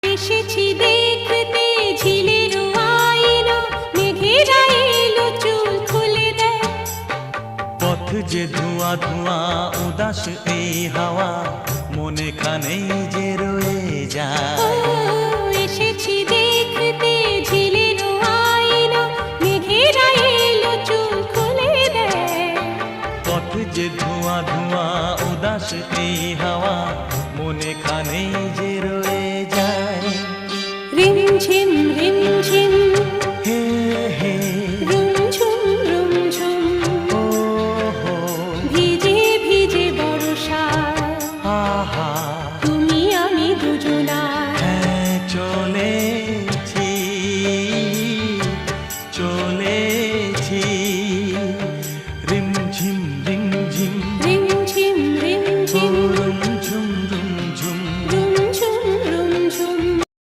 এসেছি দেখতে ঝিলের আইলো, মেঘেরা এলো চুল খুলে দেয়। পথ যে ধোঁয়া ধোঁয়া উদাস এই হাওয়া, মনে খানেই যে রয়ে যায়। এসেছি দেখতে ঝিলের আইলো, মেঘেরা এলো চুল খুলে দেয়। পথ যে ধোঁয়া ধোঁয়া উদাস এই হাওয়া, মনে খানেই যে